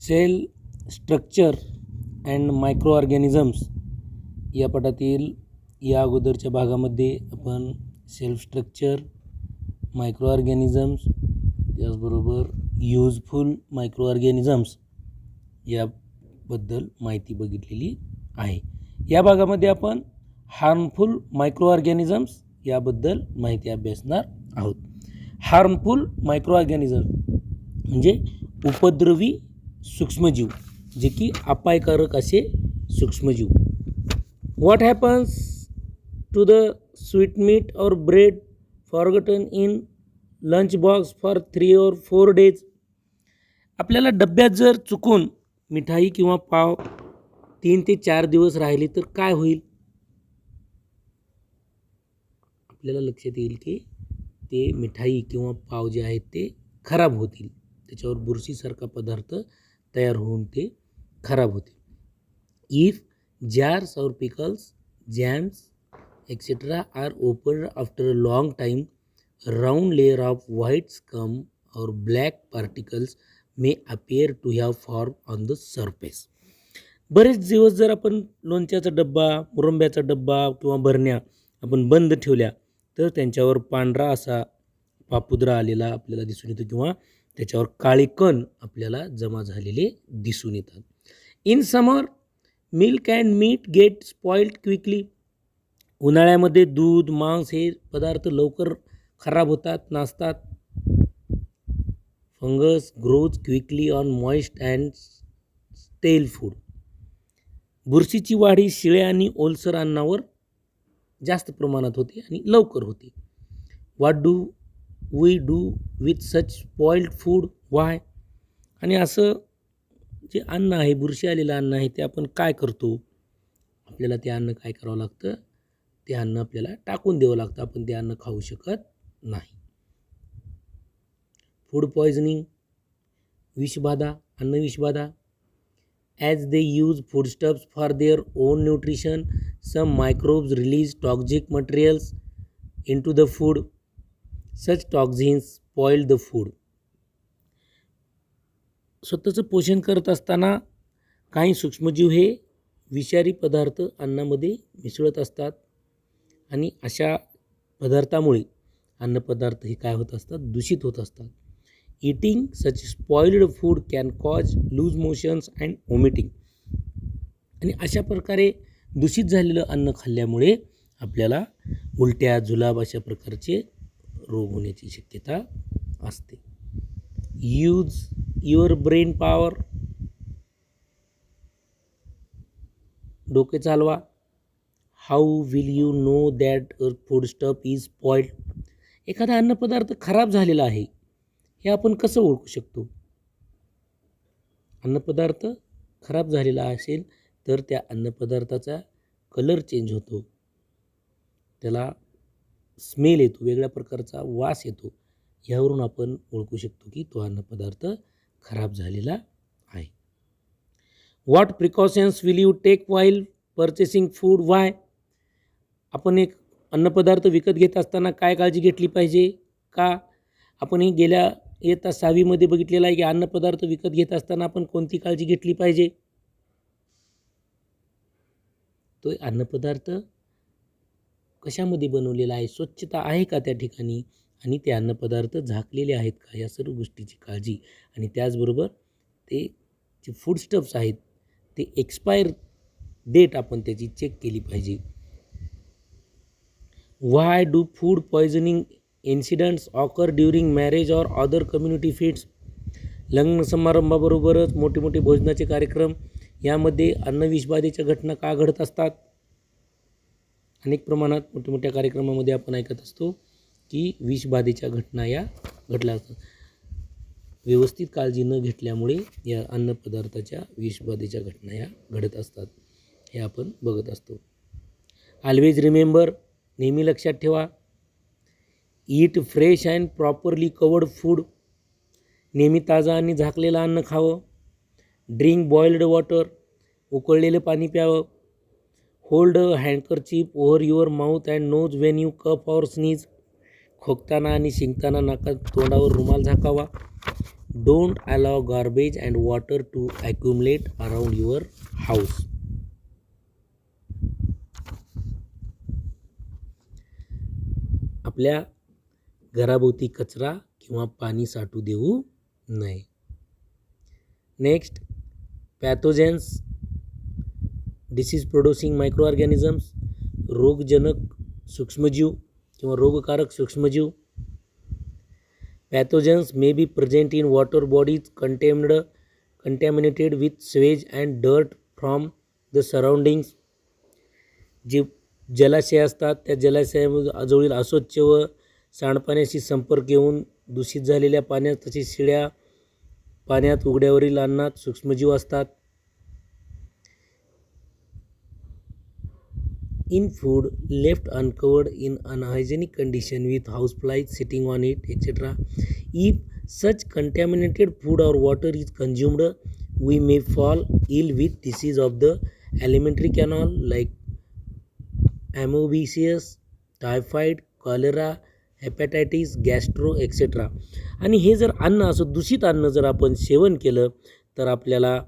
Sale structure and microorganisms या पाठातील या अगोदरच्या भागामध्ये आपण सेल्फ स्ट्रक्चर, मायक्रो ऑर्गॅनिझम्स, त्याचबरोबर यूजफुल मायक्रो ऑर्गॅनिझम्स याबद्दल माहिती बघितलेली आहे. या भागामध्ये आपण हार्मफुल मायक्रो ऑर्गॅनिझम्स याबद्दल माहिती अभ्यासणार आहोत. हार्मफुल मायक्रो ऑर्गॅनिझम म्हणजे उपद्रवी सूक्ष्मजीव, जे की अपायकारक असे सूक्ष्मजीव. What happens to the sweet meat और bread forgotten in lunch box for 3 or 4 days. आपल्याला डब्यात जर चुकून मिठाई किंवा पाव 3 ते 4 दिवस राहिले तर काय होईल? आपल्याला लक्षात येईल की ते मिठाई किंवा पाव जे आहेत ते खराब होतील, त्याच्यावर बुरशीसारखा पदार्थ तयार होऊन ते खराब होतील. इफ जार्स और pickles, jams etcetera are opened after a long time, round layer of white scum और black particles may appear to have form on the surface. बरेच दिवस जर आपण लोणच्याचा डब्बा, मुरंब्याचा डब्बा किंवा बरण्या आपण बंद ठेवल्या तर त्यांच्यावर पांढरा असा पापुद्रा आलेला आपल्याला दिसून येतो किंवा त्याच्यावर काळे कण आपल्याला जमा झालेले दिसून येतात. In summer milk and meat get spoiled quickly. उन्हाळ्यामध्ये दूध, मांस हे पदार्थ लवकर खराब होतात, नासतात. Fungus grows quickly on moist and stale food. बुरशीची वाढ ही शिळ्या आणि ओलसर अन्नावर जास्त प्रमाणात होते आणि लवकर होते. What do we do with such spoiled food? Why? आणि असं जे अन्न आहे, बुरशी आलेलं अन्न आहे, ते आपण काय करतो? आपल्याला ते अन्न काय करावं लागतं? ते अन्न आपल्याला टाकून द्यावं लागतं. आपण ते अन्न खाऊ शकत नाही. फूड पॉयझनिंग, विषबाधा, अन्न विषबाधा. As they use foodstuffs for their own nutrition, some microbes release toxic materials into the food. Such toxins spoil the food. स्वतःचं पोषण करत असताना काही सूक्ष्मजीव हे विषारी पदार्थ अन्नामध्ये मिसळत असतात आणि अशा पदार्थामुळे अन्नपदार्थ हे काय होत असतात? दूषित होत असतात. Eating such spoiled food can cause loose motions and vomiting. आणि अशा प्रकारे दूषित झालेलं अन्न खाल्ल्यामुळे आपल्याला उलट्या, जुलाब अशा प्रकारचे रोग होण्याची शक्यता असते. Use your brain power. डोके चालवा. How will you know that a food stuff is spoiled? एखादा अन्नपदार्थ खराब झालेला आहे हे आपण कसं ओळखू शकतो? अन्नपदार्थ खराब झालेला असेल तर त्या अन्नपदार्थाचा कलर चेंज होतो, त्याला स्मेल येतो, वेगळ्या प्रकारचा वास येतो. यावरून आपण ओळखू शकतो की तो अन्नपदार्थ खराब झालेला आहे. What precautions will you take while purchasing food? Why? आपण एक अन्नपदार्थ विकत घेत असताना काय काळजी घेतली पाहिजे? का? आपण हे गेल्या इयत्ता 6वीमध्ये बघितलेलं आहे की अन्नपदार्थ विकत घेत असताना आपण कोणती काळजी घेतली पाहिजे? तो अन्नपदार्थ कशामध्ये बनवलेला आहे, स्वच्छता आहे का त्या ठिकाणी, आणि ते अन्नपदार्थ झाकलेले आहेत का, या सर्व गोष्टीची काळजी. आणि त्याचबरोबर ते जे फूड स्टफ्स आहेत ते एक्सपायर डेट आपण त्याची चेक केली पाहिजे. Why do food poisoning incidents occur during marriage or other community feeds? लग्न समारंभाबरोबरच मोठे मोठे भोजनाचे कार्यक्रम यामध्ये अन्न विषबाधेच्या घटना का घडत असतात? अनेक प्रमाणात मोठमोठ्या कार्यक्रमामध्ये आपण ऐकत असतो की विषबाधेच्या घटना या घडल्या असतात. व्यवस्थित काळजी न घेतल्यामुळे या अन्नपदार्थाच्या विषबाधेच्या घटना या घडत असतात, हे आपण बघत असतो. ऑलवेज रिमेंबर, नेहमी लक्षात ठेवा. ईट fresh and properly covered food. नेहमी ताजं आणि झाकलेलं अन्न खावं. Drink boiled water. उकळलेलं पाणी प्यावं. Hold handkerchief over your mouth and nose when you cough or sneeze. खोकताना आणि शिंकताना नाकात तोंडावर रुमाल झाकावा. Don't allow garbage and water to accumulate around your house. आपल्या घराभोवती कचरा किंवा पाणी साठू देऊ नये. Next, pathogens, disease producing microorganisms, रोगजनक सूक्ष्मजीव किंवा रोगकारक सूक्ष्मजीव. Pathogens may be present in water bodies contaminated with sewage and dirt from the surroundings. जे जलाशय असतात त्या जलाशयाजवळील अस्वच्छ व सांडपाण्याशी संपर्क येऊन दूषित झालेल्या पाण्यात, तसेच शिळ्या पाण्यात, उघड्यावरील अन्नात सूक्ष्मजीव असतात. In food left uncovered in unhygienic condition with houseflies sitting on it, etc. If such contaminated food or water is consumed, we may fall ill with disease of the alimentary canal like amoebiasis, typhoid, cholera, hepatitis, gastro, etc. आणि हे जर अन्न असं दूषित अन्न जर आपण सेवन केलं तर आपल्याला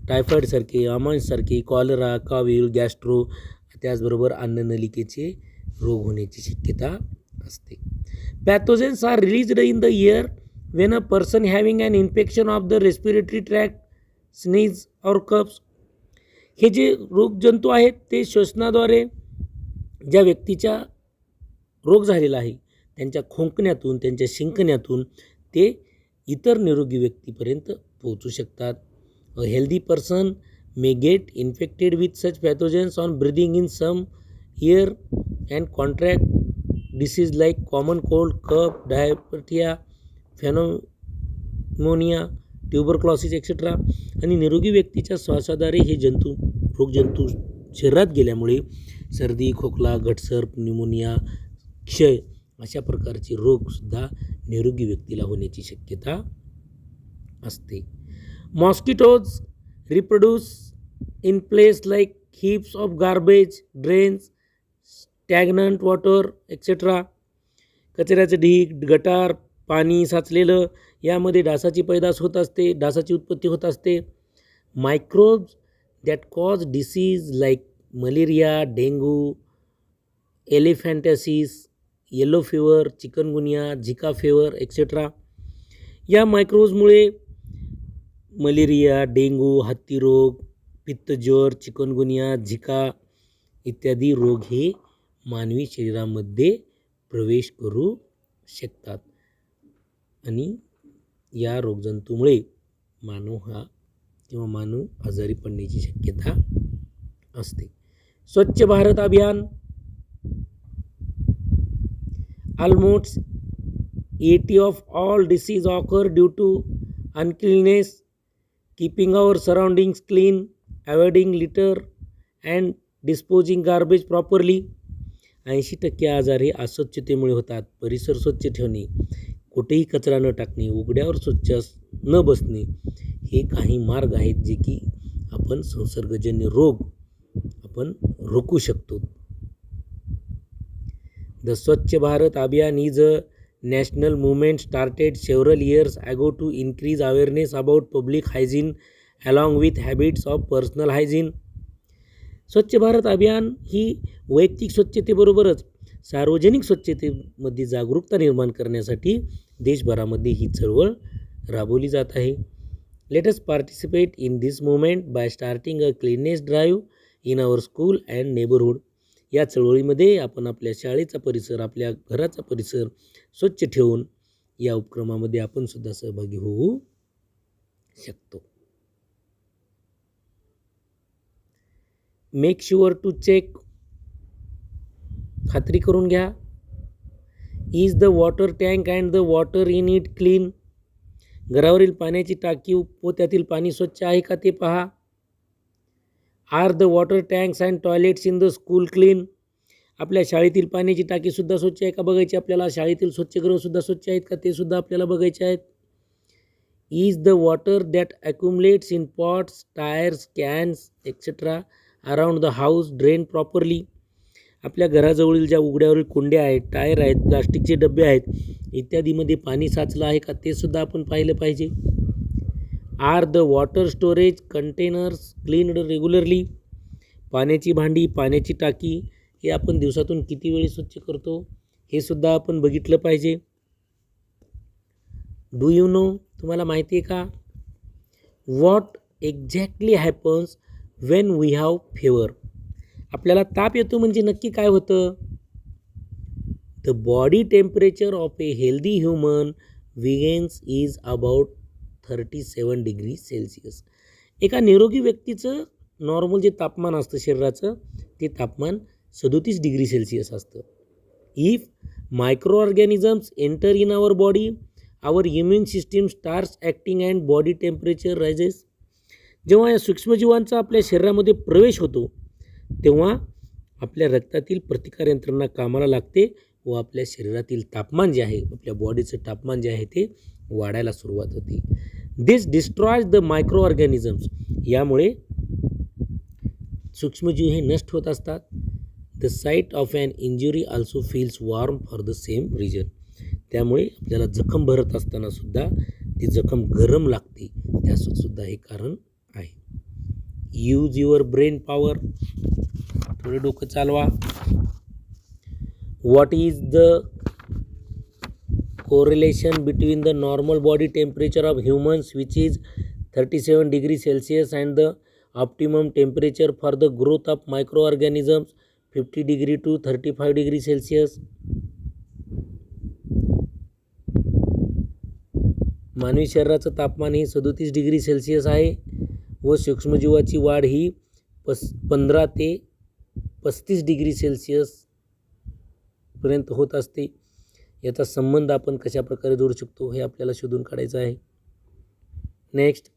टायफॉईडसारखे, अमांससारखे, कॉलरा, कावीळ, गॅस्ट्रो, त्याचबरोबर अन्ननलिकेचे रोग होण्याची शक्यता असते. Pathogens are released in the air when a person having an infection of the respiratory tract, sneeze और कफ्स. हे जे रोगजंतू आहेत ते श्वसनाद्वारे ज्या व्यक्तीच्या रोग झालेला आहे त्यांच्या खोंकण्यातून, त्यांच्या शिंकण्यातून ते इतर निरोगी व्यक्तीपर्यंत पोहोचू शकतात. A healthy person may get infected with such pathogens on breathing in some air and contract disease like common cold, cough, diarrhea, pneumonia, tuberculosis, etc. आणि निरोगी व्यक्तीच्या श्वासाद्वारे हे रोगजंतू शरीरात गेल्यामुळे सर्दी, खोकला, घटसर, न्यूमोनिया, क्षय अशा प्रकारचे रोगसुद्धा निरोगी व्यक्तीला होण्याची शक्यता असते. Mosquitoes reproduce in place like heaps of garbage, drains, stagnant water, etc. कचऱ्याचं ढीग, गटार, पाणी साचलेलं यामध्ये डासाची पैदास होत असते, डासाची उत्पत्ती होत असते. Microbes that cause disease like malaria, dengue, elephantiasis, yellow fever, chikungunya, zika fever, etcetera. या मायक्रोब्समुळे मलेरिया, डेंग्यू, हत्तीरोग, पित्तज्वर, चिकनगुनिया, झिका इत्यादी रोग हे मानवी शरीरामध्ये प्रवेश करू शकतात आणि या रोगजंतूमुळे मानव आजारी पडण्याची शक्यता असते. स्वच्छ भारत अभियान, almost 80% of all disease occur due to uncleanness. Keeping our surroundings clean, avoiding litter and disposing garbage properly. 80% आजार हे अस्वच्छतेमुळे होतात. परिसर स्वच्छ ठेवणे, कुठेही कचरा न टाकणे, उघड्यावर स्वच्छ न बसणे हे काही मार्ग आहेत जे की आपण संसर्गजन्य रोग आपण रोखू शकतो. द स्वच्छ भारत अभियान is a national movement started several years ago to increase awareness about public hygiene along with habits of personal hygiene. स्वच्छ भारत अभियान ही वैयक्तिक स्वच्छतेबरोबरच सार्वजनिक स्वच्छतेमध्ये जागरूकता निर्माण करण्यासाठी देशभरामध्ये ही चळवळ राबवली जात आहे. Let us participate in this movement by starting a cleanliness drive in our school and neighbourhood. या चळवळीमध्ये आपण आपल्या शाळेचा परिसर, आपल्या घराचा परिसर स्वच्छ ठेवून या उपक्रमामध्ये आपण सुद्धा सहभागी होऊ शकतो. मेक शुअर टू चेक, खात्री करून घ्या. Is the water tank and the water in it clean. घरावरील पाण्याची टाकी व त्यातील पाणी स्वच्छ आहे का ते पहा. Are the water tanks and toilets in the school clean. आपल्या शाळेतील पाण्याची टाकीसुद्धा स्वच्छ आहे का बघायची आपल्याला. शाळेतील स्वच्छगृहसुद्धा स्वच्छ आहेत का ते सुद्धा आपल्याला बघायचे आहेत. Is the water that accumulates in pots, tyres, cans etcetera around the house drain properly. आपल्या घराजवळील ज्या उघड्यावरील कुंड्या आहेत, टायर आहेत, प्लास्टिकचे डबे आहेत इत्यादीमध्ये पाणी साचलं आहे का ते सुद्धा आपण पाहिलं पाहिजे. Are the water storage containers cleaned regularly. पाण्याची भांडी, पाण्याची टाकी हे आपण दिवसातून किती वेळी स्वच्छ करतो हे सुद्धा आपण बघितलं पाहिजे. डू यू नो, तुम्हाला माहिती आहे का, what exactly happens when we have fever. आपल्याला ताप येतो म्हणजे नक्की काय होतं. The body temperature of a healthy human beings is about 37 degree Celsius. एका निरोगी व्यक्तीचं नॉर्मल जे तापमान असतं शरीराचं ते तापमान 37 डिग्री सेल्सिअस असतं. If microorganisms enter in our body, our immune system starts acting and body temperature rises. जेव्हा या सूक्ष्मजीवांचा आपल्या शरीरामध्ये प्रवेश होतो तेव्हा आपल्या रक्तातील प्रतिकार यंत्रणा कामाला लागते व आपल्या शरीरातील तापमान जे आहे, आपल्या बॉडीचं तापमान जे आहे ते वाढायला सुरुवात होते. This destroys the microorganisms. यामुळे सूक्ष्मजीव हे नष्ट होत असतात. The site of an injury also feels warm for the same reason. त्यामुळे आपल्याला जखम भरत असताना सुद्धा ती जखम गरम लागते, त्यासुद्धा हे कारण आहे. Use your brain power. थोडे डोकं चालवा. What is the correlation between the normal body temperature of humans, which is 37 degree Celsius, and the optimum temperature for the growth of microorganisms, 50 degree to 35 degree Celsius. मानवी शरीराचं तापमान ही 37 degree Celsius आहे व सूक्ष्मजीवाची वाढ ही 15 ते 35 डिग्री सेल्सिअस पर्यंत होत असते. याचा संबंध आपण कशा प्रकारे जोडू शकतो हे आपल्याला शोधून काढायचं आहे. Next,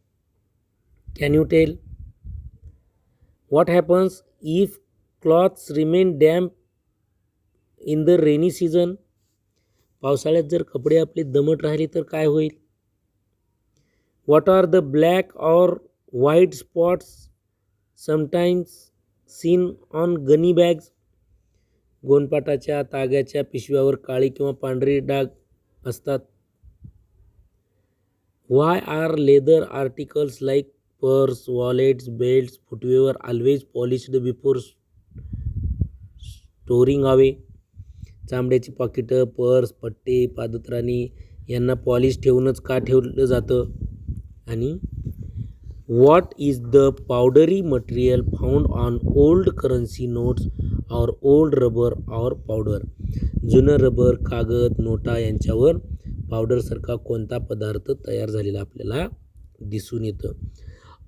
can you tell what happens if clothes remain damp in the rainy season. पावसाळ्यात जर कपडे आपले दमट राहिले तर काय होईल. What are the black or white spots sometimes seen on gunny bags. गोनपाटाच्या ताग्याच्या पिशव्यावर काळी किंवा पांढरी डाग असतात. Why are leather articles like purse, wallets, belts, footwear always polished before storing away. चामड्याची पाकिटं, पर्स, पट्टे, पादत्राणी यांना पॉलिश ठेवूनच का ठेवलं जातं. आणि what is the पावडरी material found on old currency notes और ओल्ड रबर और पावडर. जुनं रबर, कागद, नोटा यांच्यावर पावडरसारखा कोणता पदार्थ तयार झालेला आपल्याला दिसून येतं.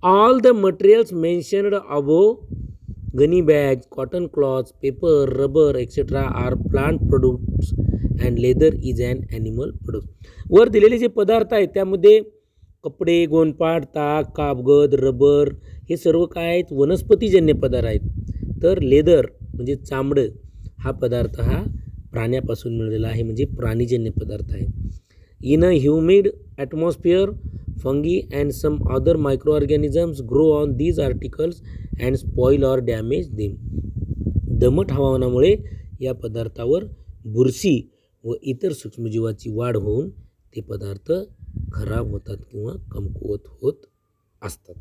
All the materials mentioned above, gunny bags, cotton clothes, paper, rubber etcetera are plant products and leather is an animal product. वर दिलेले जे पदार्थ आहेत त्यामध्ये कपडे, गोनपाट, ताग, कागद, रबर हे सर्व काय आहेत, वनस्पतीजन्य पदार्थ आहेत. तर लेदर म्हणजे चामडं हा पदार्थ हा प्राण्यापासून मिळालेला आहे, म्हणजे प्राणीजन्य पदार्थ आहे. In a humid atmosphere fungi and some other microorganisms grow on these articles and spoil or damage them. दमट हवामानामुळे या पदार्थावर बुरशी व इतर सूक्ष्मजीवाची वाढ होऊन ते पदार्थ खराब होतात किंवा कमकुवत होत असतात.